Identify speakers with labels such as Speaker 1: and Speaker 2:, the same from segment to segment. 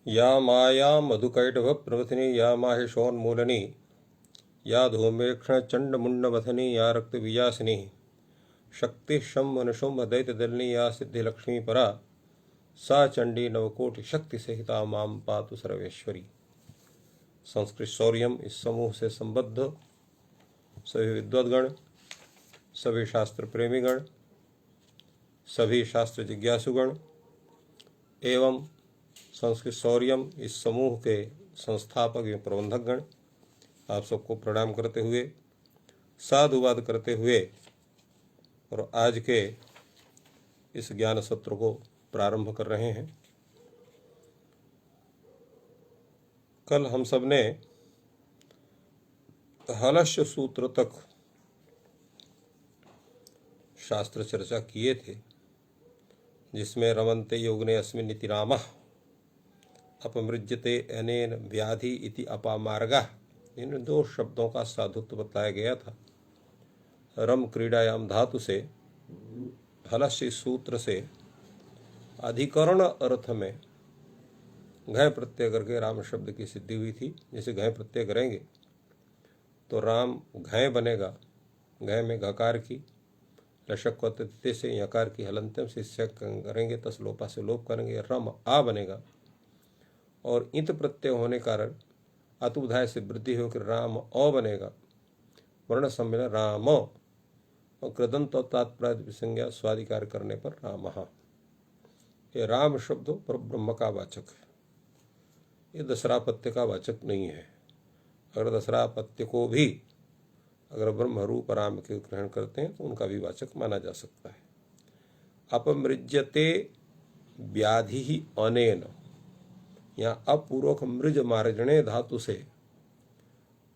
Speaker 1: या माया मधुकैटभ प्रवथिनी या माहेशोन्मूलनी या धूमेक्षण चंड मुंडमथनी या रक्त वियासिनी शक्ति शंभ शुंभ दैत्य दलनी या सिद्धि लक्ष्मी परा सा चंडी नवकोटि शक्ति सहिता माम पातु सर्वेश्वरी। संस्कृत शौर्यम इस समूह से संबद्ध सभी विद्वद्गण, सभी शास्त्र प्रेमीगण, सभी शास्त्र जिज्ञासुगण एवं संस्कृत शौर्यम इस समूह के संस्थापक एवं प्रबंधकगण, आप सबको प्रणाम करते हुए, साधुवाद करते हुए और आज के इस ज्ञान सत्र को प्रारंभ कर रहे हैं। कल हम सब ने हलस्य सूत्र तक शास्त्र चर्चा किए थे, जिसमें रमन्ते योगने अस्मिन् इति रामः अपमृज्यते अनेन व्याधि इति अपामार्गः, इन दो शब्दों का साधुत्व बताया गया था। रम क्रीड़ायाम धातु से हलस्य सूत्र से अधिकरण अर्थ में घय प्रत्यय करके राम शब्द की सिद्धि हुई थी। जैसे घय प्रत्यय करेंगे तो राम घय बनेगा, घय में घकार की लशक व से यकार की हलंतम से करेंगे, तस लोपा से लोप करेंगे, रम आ बनेगा और इंत प्रत्यय होने कारण अतुधाय से वृद्धि होकर राम अ बनेगा। वर्ण सम्मेलन राम और कृदंत और तात्पर्य संज्ञा स्वाधिकार करने पर रामः। ये राम शब्द पर ब्रह्म का वाचक है, ये दसरा पत्य का वाचक नहीं है। अगर दसरा पत्य को भी अगर ब्रह्म रूप राम के ग्रहण करते हैं तो उनका भी वाचक माना जा सकता है। अपमृज्यते व्याधि ही अनेन, यहाँ अपूर्वक मृज मार्जने धातु से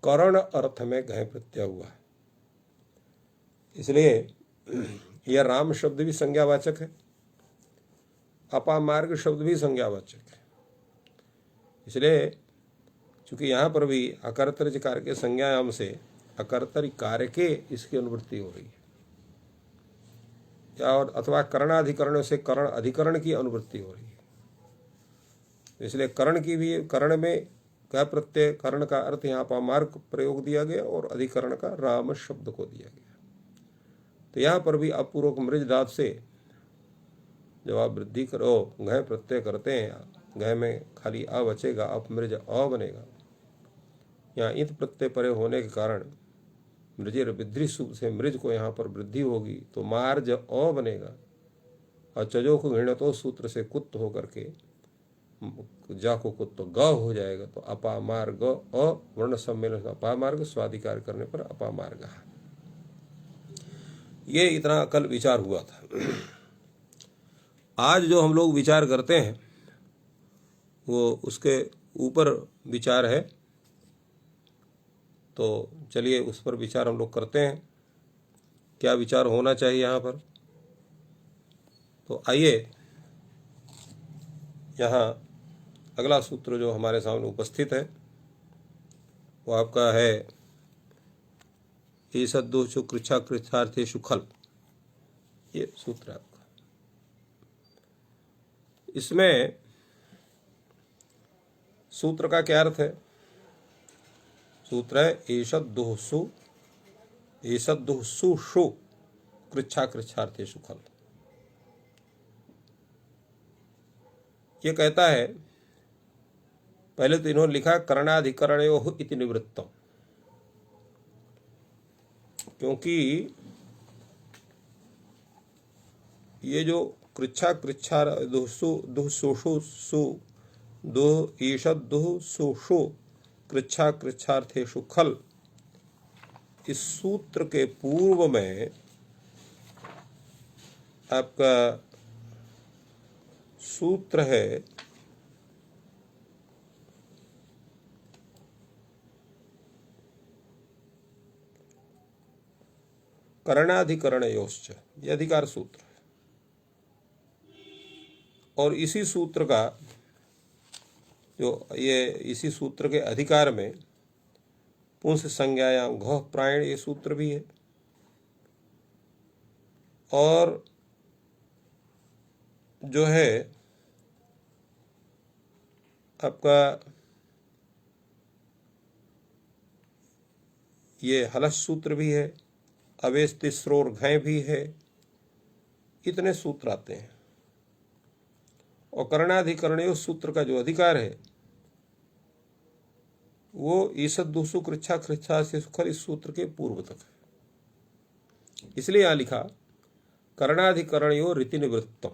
Speaker 1: करण अर्थ में घय प्रत्यय हुआ है, इसलिए यह राम शब्द भी संज्ञावाचक है, अपामार्ग शब्द भी संज्ञावाचक है। इसलिए चूंकि यहाँ पर भी अकर्तृ कार्य के संज्ञायाम से अकर्तृ कार्य के इसकी अनुवृत्ति हो रही है, या और अथवा करणाधिकरण से करण अधिकरण की अनुवृत्ति हो रही है। इसलिए करण की भी, करण में क्या प्रत्यय, करण का अर्थ यहाँ अपामार्ग प्रयोग दिया गया और अधिकरण का राम शब्द को दिया गया। तो यहाँ पर भी अपूर्वक मृज धातु से जब आप वृद्धि करो घय प्रत्यय करते हैं, घय में खाली अ बचेगा, अपमृज अ बनेगा। यहाँ इंत प्रत्यय परे होने के कारण मृजिर वृद्धि सूत्र से मृज को यहाँ पर वृद्धि होगी तो मार्ज अ बनेगा और चजो को घृणतो सूत्र से कुत्त होकर के जा को कुत्त ग हो जाएगा। तो अपामार्ग अ वर्ण सम्मेलन अपामार्ग स्वाधिकार करने पर अपामार्ग। ये इतना कल विचार हुआ था। आज जो हम लोग विचार करते हैं वो उसके ऊपर विचार है, तो चलिए उस पर विचार हम लोग करते हैं। क्या विचार होना चाहिए यहाँ पर? तो आइए, यहाँ अगला सूत्र जो हमारे सामने उपस्थित है वो आपका है ईसद्दोषु कृच्छा कृच्छार्थेषु खल, ये सूत्र है आपका। इसमें सूत्र का क्या अर्थ है? सूत्र है ईषद्दोषु ईषद्दोषु कृच्छा कृच्छार्थेषु खल। ये कहता है, पहले तो इन्होंने लिखा करणाधिकरणयोः इति निवृत्तम, क्योंकि ये जो कृच्छा कृच्छा दुसु दुसुषु सु दो ईषद दुसुषु कृच्छा कृच्छार्थेषु खल, इस सूत्र के पूर्व में आपका सूत्र है करणाधिकरणयोश्च, ये अधिकार सूत्र है। और इसी सूत्र का जो ये इसी सूत्र के अधिकार में पुंस संज्ञायाम घ प्रायण ये सूत्र भी है। और जो है आपका ये हलश सूत्र भी है, अवेश तिस्रोर घय भी है, इतने सूत्र आते हैं। और करणाधिकरणीय सूत्र का जो अधिकार है वो ईसद दुसु कृच्छा कृच्छा से सुखर इस सूत्र के पूर्व तक है। इसलिए यहां लिखा करणाधिकरणयो रीति निवृत्तम।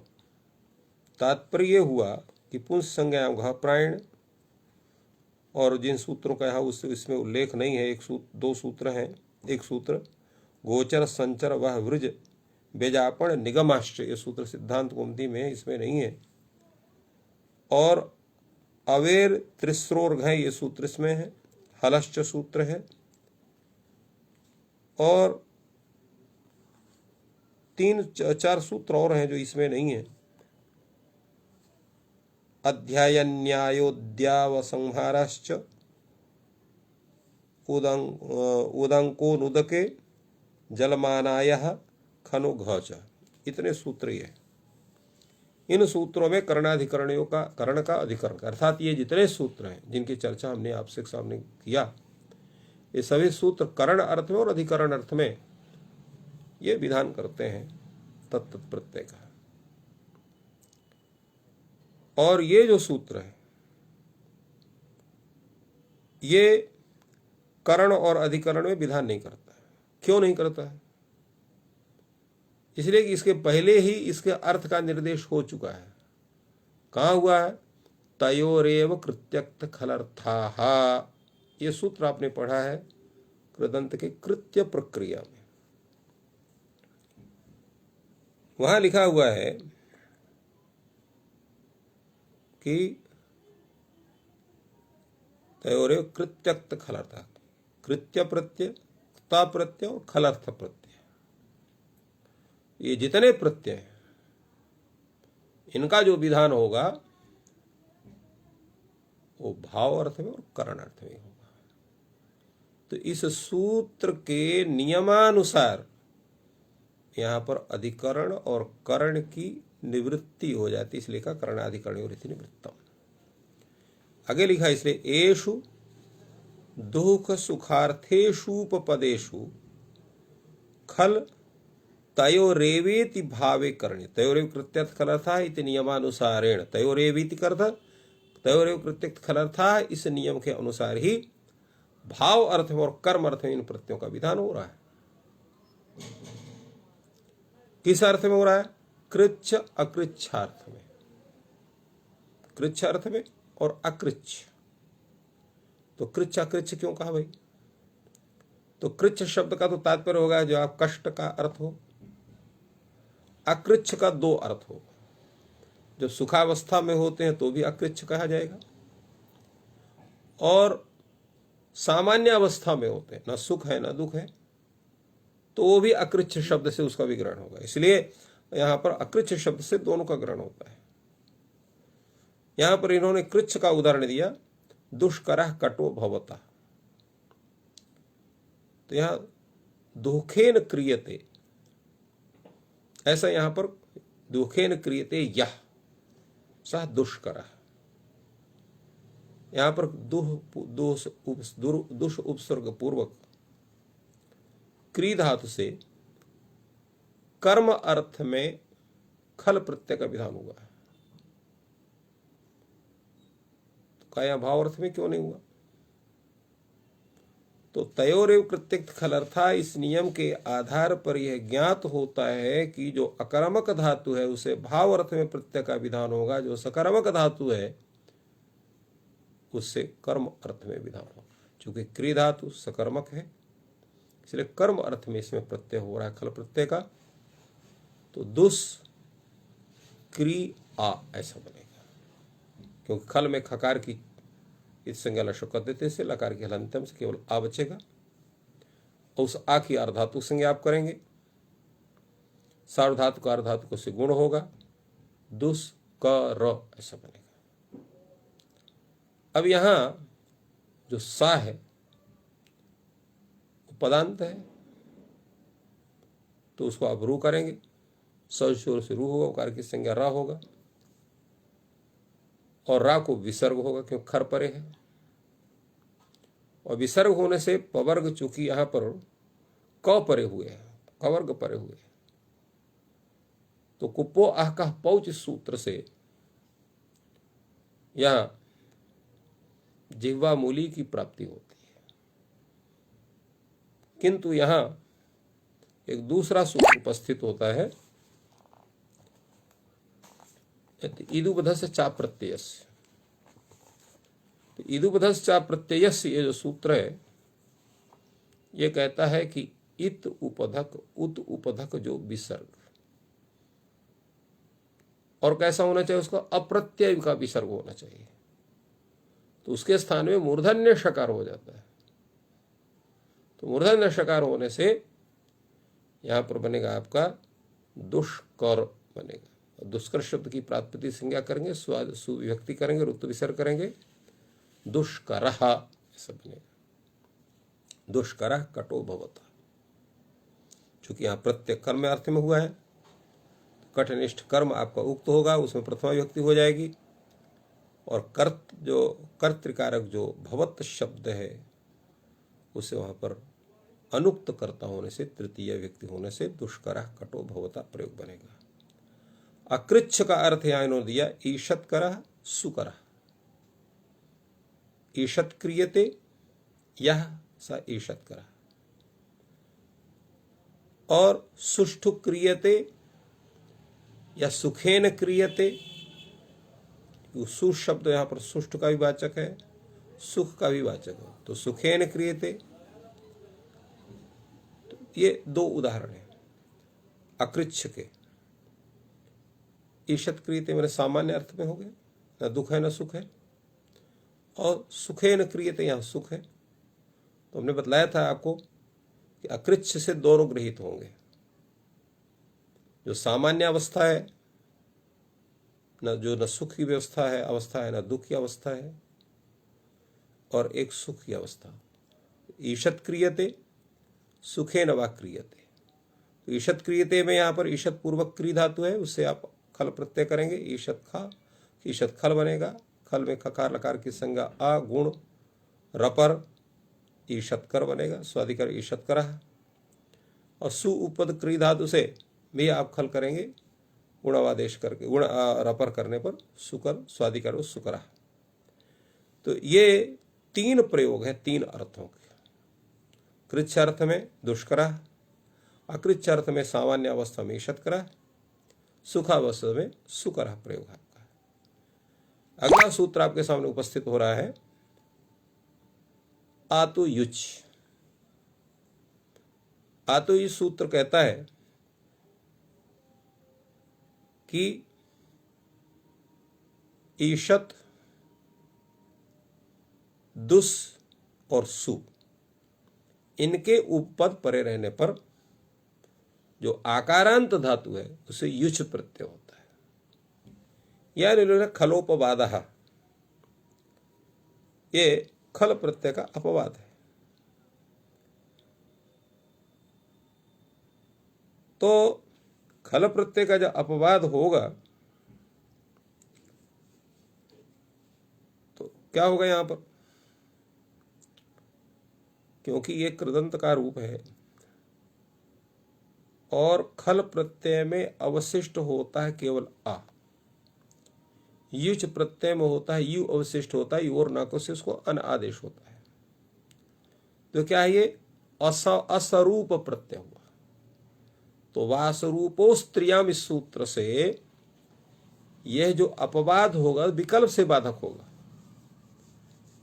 Speaker 1: तात्पर्य हुआ कि पुंस संज्ञा घ प्रायण, और जिन सूत्रों का यहाँ इसमें उल्लेख नहीं है, दो सूत्र हैं। एक सूत्र गोचर संचर वह वृज बेजापण निगमाश्च, ये सूत्र सिद्धांत कौमुदी में है, इसमें नहीं है। और अवेर त्रिस्रोर्घ ये सूत्र इसमें है, हलश्च सूत्र है। और 3-4 सूत्र और हैं जो इसमें नहीं है। अध्याय न्यायोद्याव संहाराश्च उदंकोनुदके जलमानाय खनु घच, इतने सूत्र ये। इन सूत्रों में करणाधिकरणियों का कर्ण का अधिकरण, अर्थात ये जितने सूत्र हैं जिनकी चर्चा हमने आपसे सामने किया, ये सभी सूत्र कर्ण अर्थ में और अधिकरण अर्थ में ये विधान करते हैं तत्त प्रत्यय का। और ये जो सूत्र है ये कर्ण और अधिकरण में विधान नहीं करता है। क्यों नहीं करता है? इसलिए कि इसके पहले ही इसके अर्थ का निर्देश हो चुका है। कहाँ हुआ है? तयोरेव कृत्यक्त खलर्थाः, ये सूत्र आपने पढ़ा है कृदंत के कृत्य प्रक्रिया में। वहां लिखा हुआ है कि तयोरेव कृत्यक्त खलर्थाः, कृत्य प्रत्यय, ता प्रत्यय और खलर्थ प्रत्यय, ये जितने प्रत्यय हैं इनका जो विधान होगा वो भाव अर्थ में और करण अर्थ में होगा। तो इस सूत्र के नियमानुसार यहां पर अधिकरण और करण की निवृत्ति हो जाती, इसलिए का करणाधिकरण और रीति निवृत्तम। आगे लिखा इसलिए एषु दुख सुखार्थेषुपदेषु खल तयोरेवेति भावे करणे, तयोरेव कृत्यर्थ खलर्था इति नियमानुसारेण, तयोरेवेति अर्थ तयोरेव कृत्यर्थ खलर्था, इस नियम के अनुसार ही भाव अर्थ में और कर्म अर्थ में इन प्रत्ययों का विधान हो रहा है। किस अर्थ में हो रहा है? कृच्छ अकृच्छार्थ में, कृच्छ अर्थ में और अकृच्छ। तो कृच्छ अकृच्छ क्यों कहा भाई? तो कृच्छ शब्द का तो तात्पर्य होगा जो आप कष्ट का अर्थ हो, अकृच्छ का 2 अर्थ हो। जब सुखावस्था में होते हैं तो भी अकृच्छ कहा जाएगा, और सामान्य अवस्था में होते हैं, न सुख है न दुख है, तो वो भी अकृच्छ शब्द से उसका भी ग्रहण होगा। इसलिए यहां पर अकृच्छ शब्द से दोनों का ग्रहण होता है। यहां पर इन्होंने कृच्छ का उदाहरण दिया, दुष्करः कटो भवता। तो यहां दुखेन क्रियते, ऐसा यहां पर दुखेन क्रियते यह सह दुष्करः, यहां पर दुष उपसर्ग पूर्वक क्री धातु से कर्म अर्थ में खल प्रत्यय का विधान हुआ है। तो क्या यहां भाव अर्थ में क्यों नहीं हुआ? तो तयोरेव कृत्यक्त खलर्था, इस नियम के आधार पर यह ज्ञात होता है कि जो अकर्मक धातु है उसे भाव अर्थ में प्रत्यय का विधान होगा, जो सकर्मक धातु है उससे कर्म अर्थ में विधान होगा। चूंकि क्री धातु सकर्मक है इसलिए कर्म अर्थ में इसमें प्रत्यय हो रहा है खल प्रत्यय का। तो दुस क्री आ ऐसा बनेगा, क्योंकि खल में खकार की इस संज्ञा लक्ष्य कर देते से लकार के हलंतम से केवल आ बचेगा, और उस आ की अर्धातु संज्ञा आप करेंगे, सार्वधातु का अर्धातु को से गुण होगा, दुस क र ऐसा बनेगा। अब यहां जो सा है वो पदांत है, तो उसको आप रू करेंगे, स शोर से रू होगा, उकार की संज्ञा रा होगा, और रा को विसर्ग होगा क्योंकि खर परे है, और विसर्ग होने से पवर्ग चूंकि यहां पर क परे हुए हैं, कवर्ग परे हुए, तो कुप्पो आह का पौच सूत्र से यहां जिह्वा मूली की प्राप्ति होती है। किंतु यहां एक दूसरा सूत्र उपस्थित होता है, ईदुबधस चा प्रत्ययस्य। तो ईदुबधस चा प्रत्ययस्य ये जो सूत्र है ये कहता है कि इत उपधक उत उपधक जो विसर्ग, और कैसा होना चाहिए, उसका अप्रत्यय का विसर्ग होना चाहिए, तो उसके स्थान में मूर्धन्य शकार हो जाता है। तो मूर्धन्य शकार होने से यहां पर बनेगा आपका दुष्कर बनेगा। दुष्कर शब्द की प्रातिपदिक संज्ञा करेंगे, सुविभक्ति करेंगे, ऋतु विसर्ग करेंगे, दुष्करः ऐसा बनेगा। दुष्करः कटो भवता, चूंकि यहां प्रत्यय कर्म अर्थ में हुआ है, कटनिष्ठ कर्म आपका उक्त होगा, उसमें प्रथमा विभक्ति हो जाएगी, और कर्त जो कर्तृकारक जो भवत शब्द है उसे वहां पर अनुक्त कर्ता होने से, तृतीय व्यक्ति होने से दुष्करः कटो भवता प्रयोग बनेगा। अकृच्छ का अर्थ यहां इन्होंने दिया ईशत करः सुकरः। ईशत क्रियते यह स ईशत करः, और सुष्ठु क्रियते या सुखेन क्रियते। सु शब्द यहां पर सुष्ठ का भी वाचक है, सुख का भी वाचक है, तो सुखेन क्रियते। तो ये दो उदाहरण है अकृच्छ के। ईशत क्रियते मेरे सामान्य अर्थ में हो गए, न दुख है न सुख है, और सुखेन क्रियते यहां सुख है। तो हमने बतलाया था आपको कि अकृच्छ से दोनों गृहीत होंगे, जो सामान्य अवस्था है, न सुख की व्यवस्था है, अवस्था है, न दुख की अवस्था है, और एक सुख की अवस्था। ईशत क्रियते सुखे न वा क्रियते। तो ईशत क्रियते में यहां पर ईशत पूर्वक क्री धातु है, उससे आप खल प्रत्यय करेंगे, ईशत खा, ईशत खल बनेगा। खल में खकार लकार की संज्ञा आ, गुण रपर, ईशत कर बनेगा, स्वादिकर ईशत करः। और सु उपद क्री धातु से भी आप खल करेंगे, गुणावादेश करके, गुण रपर करने पर सुकर, स्वादिकर सुकरा। तो ये तीन प्रयोग है तीन अर्थों के। कृच्छ अर्थ में दुष्करः, अकृच्छ अर्थ में सामान्य अवस्था में ईशतकरः, सुखावस्था में सुकरः प्रयोग आपका। अगला सूत्र आपके सामने उपस्थित हो रहा है आतु युच। आतु युच सूत्र कहता है कि ईशत, दुस और सु, इनके उपपद परे रहने पर जो आकारांत धातु है उसे युच प्रत्यय होता है। यानी खलोपवादः, ये खल प्रत्यय का अपवाद है। तो खल प्रत्यय का जब अपवाद होगा तो क्या होगा यहां पर, क्योंकि ये कृदंत का रूप है और खल प्रत्यय में अवशिष्ट होता है केवल आ, युच प्रत्यय में होता है यू अवशिष्ट होता है, यू और नाको से उसको अन आदेश होता है। तो क्या है ये असरूप प्रत्यय हुआ। तो वासरूपो स्त्रियाम इस सूत्र से यह जो अपवाद होगा विकल्प से बाधक होगा।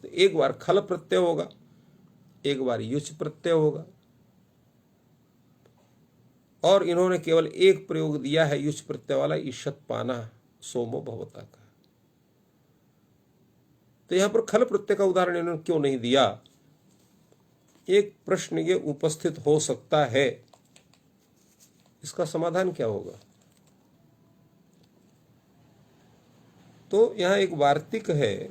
Speaker 1: तो एक बार खल प्रत्यय होगा, एक बार युच प्रत्यय होगा, और इन्होंने केवल एक प्रयोग दिया है युच प्रत्यय वाला, ईशत पाना सोमो भवता का। तो यहां पर खल प्रत्यय का उदाहरण इन्होंने क्यों नहीं दिया, एक प्रश्न ये उपस्थित हो सकता है। इसका समाधान क्या होगा, तो यहां एक वार्तिक है,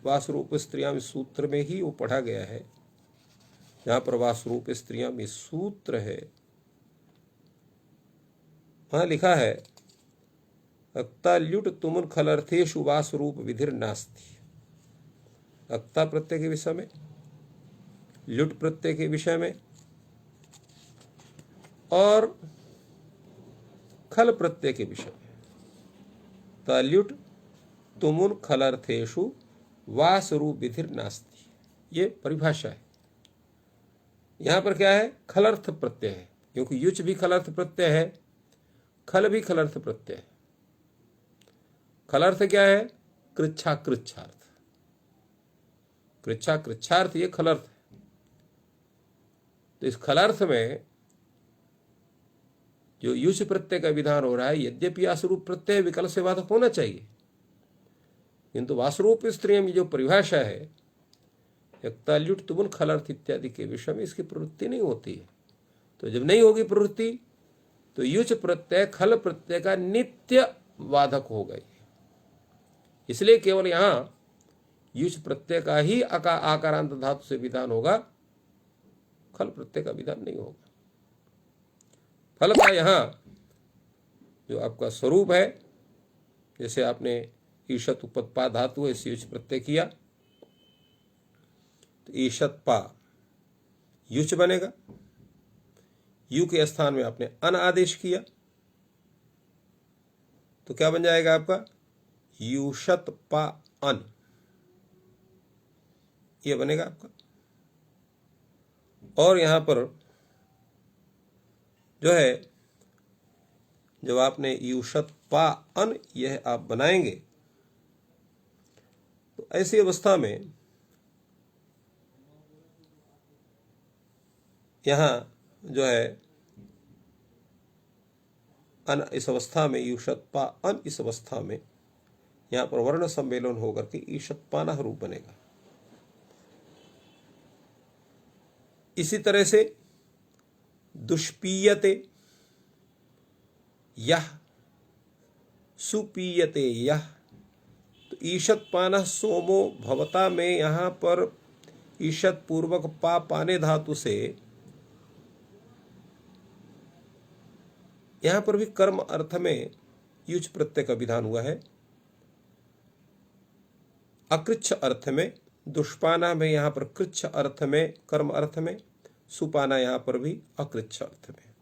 Speaker 1: वासरूप स्त्रियां सूत्र में ही वो पढ़ा गया है। जहां पर वासरूप स्त्रियां में सूत्र है, वहां लिखा है अक्ता ल्युट तुमुन खलर्थेषु वा स्वरूप विधिर नास्ति। अक्ता प्रत्यय के विषय में, ल्युट प्रत्यय के विषय में और खल प्रत्यय के विषय में। तल्युट तुमुन खलर्थेषु वा स्वरूप विधिर नास्ति, ये परिभाषा है। यहां पर क्या है? खलर्थ प्रत्यय है, क्योंकि युच भी खलर्थ प्रत्यय है, खल भी खलर्थ प्रत्यय है। खलर्थ क्या है? कृच्छा कृच्छार्थ, कृच्छा कृच्छार्थ ये खलर्थ है। तो इस खलर्थ में जो युच प्रत्यय का विधान हो रहा है, यद्यपि आश्रूप प्रत्यय विकल्प से बाधक होना चाहिए, किंतु वासरूप स्त्रियों में जो परिभाषा है, यक्ता ल्युट तुमुन खलर्थ इत्यादि के विषय में इसकी प्रवृत्ति नहीं होती है। तो जब नहीं होगी प्रवृत्ति, तो युच प्रत्यय खल प्रत्यय का नित्य बाधक हो गई। इसलिए केवल यहां युच प्रत्यय का ही आकारांत धातु से विधान होगा, खल प्रत्यय का विधान नहीं होगा। फल का यहां जो आपका स्वरूप है, जैसे आपने ईशत उपत्पा धातु है, युच प्रत्यय किया तो ईशत पा युच बनेगा। यू के स्थान में आपने अन आदेश किया तो क्या बन जाएगा आपका? यूशत पा अन, ये बनेगा आपका। और यहां पर जो है, जब आपने यूशत पा अन यह आप बनाएंगे, तो ऐसी अवस्था में यहां जो है अन, इस अवस्था में यूशत पा अन, इस अवस्था में यहां पर वर्ण सम्मेलन होकर के ईशत पाना रूप बनेगा। इसी तरह से दुष्पीयते यह, सुपीयते यह, तो ईशत पाना सोमो भवता में यहां पर ईशत पूर्वक पा पाने धातु से यहां पर भी कर्म अर्थ में युच प्रत्यय का विधान हुआ है। अकृच्छ अर्थ में, दुष्पाना में यहां पर कृच्छ अर्थ में, कर्म अर्थ में, सुपाना यहां पर भी अकृच्छ अर्थ में।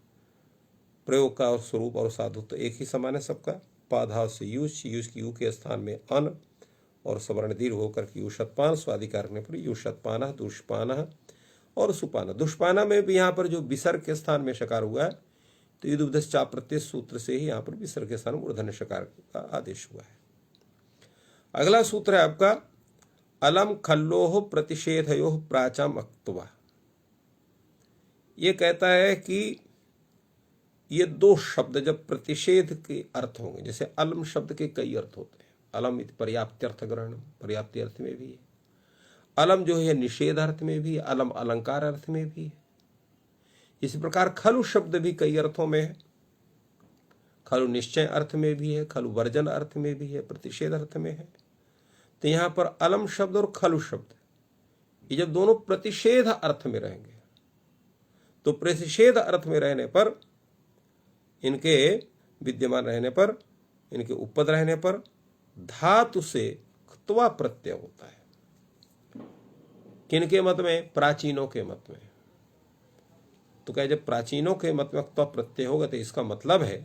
Speaker 1: प्रयोग का और स्वरूप और साधु तो एक ही समान है सबका। पाधाव से युच, युच की यू के स्थान में अन और सवर्ण दीर्घ होकर के युषत्पान, स्वादिकार करने पर युषत्पाना, दुष्पाना और सुपाना। दुष्पाना में भी यहां पर जो विसर्ग के स्थान में शकार हुआ है, तो युद्धुपदेश चाप प्रत्यय सूत्र से ही यहां पर विसर्ग के स्थान मूर्धन्य शकार का आदेश हुआ है। अगला सूत्र है आपका अलम खल्लोह प्रतिषेधयोः प्राचाम अक्त्वा। ये कहता है कि ये दो शब्द जब प्रतिषेध के अर्थ होंगे, जैसे अलम शब्द के कई अर्थ होते हैं। अलम पर्याप्त अर्थ ग्रहण, पर्याप्त अर्थ में भी है। अलम जो है निषेध अर्थ में भी है, अलम अलंकार अर्थ में भी है। इसी प्रकार खलु शब्द भी कई अर्थों में है। खलु निश्चय अर्थ में भी है, खलु वर्जन अर्थ में भी है, प्रतिषेध अर्थ में है। तो यहां पर अलम शब्द और खलु शब्द ये जब दोनों प्रतिषेध अर्थ में रहेंगे, तो प्रतिषेध अर्थ में रहने पर, इनके विद्यमान रहने पर, इनके उपपद रहने पर धातु से क्त्वा प्रत्यय होता है। किनके मत में? प्राचीनों के मत में। तो क्या जब प्राचीनों के मत में क्त्वा प्रत्यय होगा तो इसका मतलब है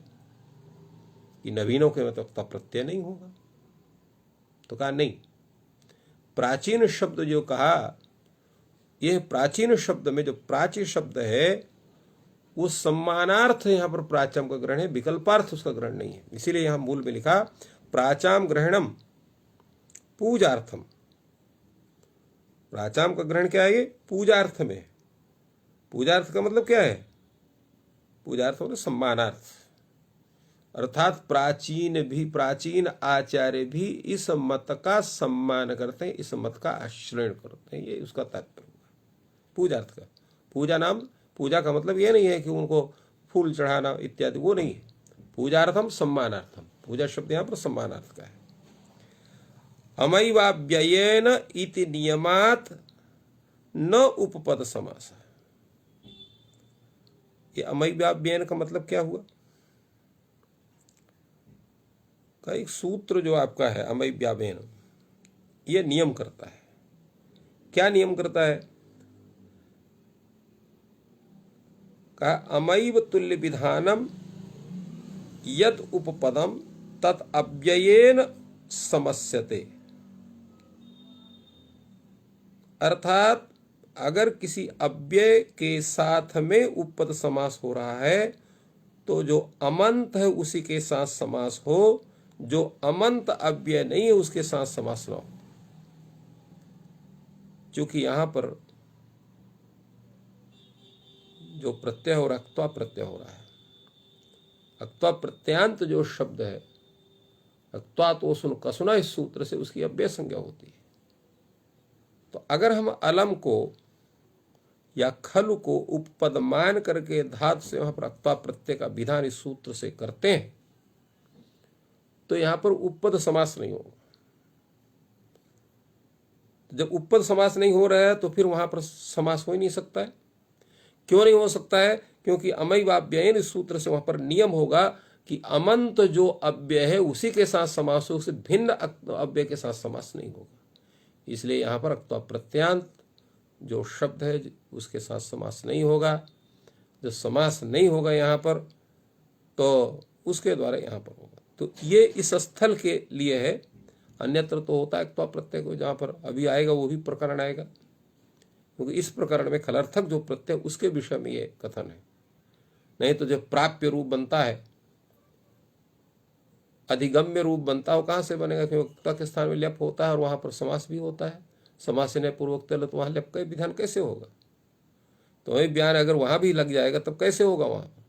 Speaker 1: कि नवीनों के मत में क्त्वा प्रत्यय नहीं होगा। तो कहा नहीं, प्राचीन शब्द जो कहा, यह प्राचीन शब्द में जो प्राची शब्द है वो सम्मानार्थ यहां पर प्राचाम का ग्रहण है, विकल्पार्थ उसका ग्रहण नहीं है। इसीलिए यहां मूल में लिखा प्राचाम ग्रहणम पूजार्थम। प्राचाम का ग्रहण क्या है? ये पूजार्थ में है। पूजार्थ का मतलब क्या है? पूजार्थ मतलब सम्मानार्थ, अर्थात प्राचीन भी, प्राचीन आचार्य भी इस मत का सम्मान करते हैं, इस मत का आश्रय करते हैं, ये उसका तात्पर्य हुआ पूजार्थ का। पूजा नाम, पूजा का मतलब ये नहीं है कि उनको फूल चढ़ाना इत्यादि, वो नहीं है। पूजार्थम सम्मानार्थम, पूजा शब्द यहां पर सम्मानार्थ का है। अमैवाव्ययेन इति नियमात न उपपद समास। ये अमैवाव्ययन का मतलब क्या हुआ? का एक सूत्र जो आपका है अमय व्यावेन, ये नियम करता है। क्या नियम करता है? का अमैव तुल्य विधानम यद उपपदम तत् अव्ययेन समस्यते। अर्थात अगर किसी अव्यय के साथ में उपपद समास हो रहा है तो जो अमंत है उसी के साथ समास हो, जो अमंत अव्यय नहीं है उसके साथ समास न हो। क्योंकि यहां पर जो प्रत्यय हो रहा है अक्त्वा प्रत्यय हो रहा है। अक्त्वा प्रत्यांत जो शब्द है, अक्त्वा तो सुन कसुना, इस सूत्र से उसकी अव्यय संज्ञा होती है। तो अगर हम अलम को या खलु को उपपद मान करके धातु से वहां पर अक्त्वा प्रत्यय का विधान इस सूत्र से करते हैं तो यहां पर उपपद समास नहीं होगा। जब उपपद समास नहीं हो रहा है तो फिर वहां पर समास हो ही नहीं सकता है। क्यों नहीं हो सकता है? क्योंकि अमय वाव्ययन इस सूत्र से वहां पर नियम होगा कि अमंत जो अव्यय है उसी के साथ समास हो, उससे भिन्न अव्यय के साथ समास नहीं होगा। इसलिए यहां पर अक्त्वा प्रत्यांत जो शब्द है उसके साथ समास नहीं होगा। जब समास नहीं होगा यहां पर तो उसके द्वारा यहां पर होगा। तो ये इस स्थल के लिए है, अन्यत्र तो होता है अक्त्वा प्रत्यय को, जहां पर अभी आएगा वो भी प्रकरण आएगा। क्योंकि इस प्रकरण में खलर्थक जो प्रत्यय उसके विषय में ये कथन है। नहीं तो जब प्राप्य रूप बनता है, अधिगम्य रूप बनता है, वो कहां से बनेगा? क्योंकि अक्त्वा के स्थान में लेप होता है और वहां पर समास भी होता है। समास ने पूर्वक तल तो वहां लेप का विधान कैसे होगा? तो वही बयान अगर वहां भी लग जाएगा तब कैसे होगा वहां पर?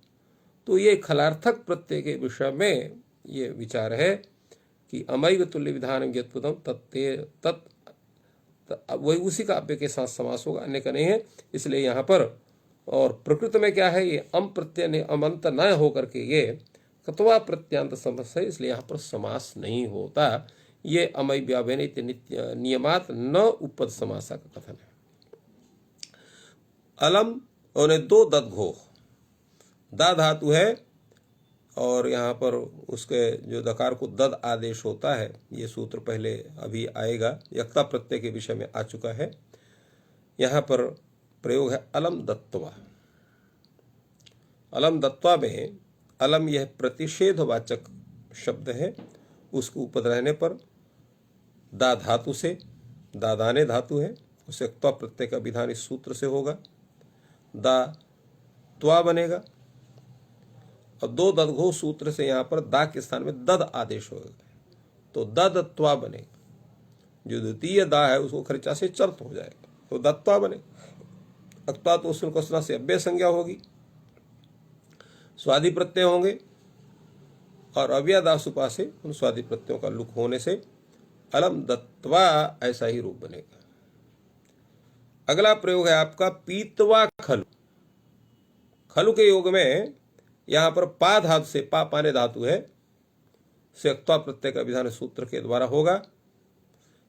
Speaker 1: तो ये खलार्थक प्रत्यय के विषय में ये विचार है कि अमैव तुल्य विधान यत्पुतम तत् वही उसी का अव्यय के साथ समास होगा, अन्य का नहीं है। इसलिए यहाँ पर और प्रकृति में क्या है, ये अम प्रत्यय ने अमंत न होकर के ये कत्वा प्रत्यांत समस्या है, इसलिए यहाँ पर समास नहीं होता। ये अमय व्यावेन नियमात न उपपद समासा का कथन है। अलम और दो ददघो, दा धातु है और यहाँ पर उसके जो दकार को दद आदेश होता है, ये सूत्र पहले अभी आएगा, यक्ता प्रत्यय के विषय में आ चुका है। यहाँ पर प्रयोग है अलम दत्वा। अलम दत्वा में अलम यह प्रतिषेधवाचक शब्द है, उसको उपद रहने पर दा धातु से, दादाने धातु है, उसे अक्त्वा प्रत्यय का विधान इस सूत्र से होगा, दा त्वा बनेगा। और दो ददघो सूत्र से यहां पर दा के स्थान में दद आदेश होगा, तो दद त्वा बनेगा। जो द्वितीय दा है उसको खर्चा से चर्त हो जाएगा, तो दत्वा बनेगा। अक्त्वा तो उसमें कसना से अव्यय संज्ञा होगी, स्वादि प्रत्यय होंगे और अव्ययदासुपा से उन स्वादि प्रत्ययों का लुक होने से अलम दत्वा ऐसा ही रूप बनेगा। अगला प्रयोग है आपका पीतवा खलु। खलु के योग में यहां पर पा धातु से, पा पाने धातु है, से अक्त्वा प्रत्यय का विधान सूत्र के द्वारा होगा।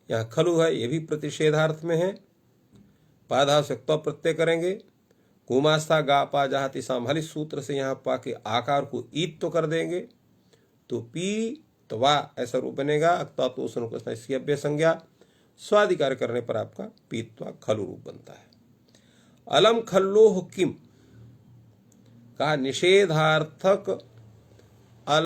Speaker 1: यहां खलु है, यह भी प्रतिषेधार्थ में है। पा धातु से अक्त्वा प्रत्यय करेंगे, कुमास्था गा पा जहाति साम सूत्र से यहां पा के आकार को ईत तो कर देंगे, तो पी तवा ऐसा रूप बनेगा। अक्त्वा तो इसकी अव्यय संज्ञा, स्वादिकार करने पर आपका पीतवा खलु रूप बनता है। अलम खल्लोह किम का निषेधार्थक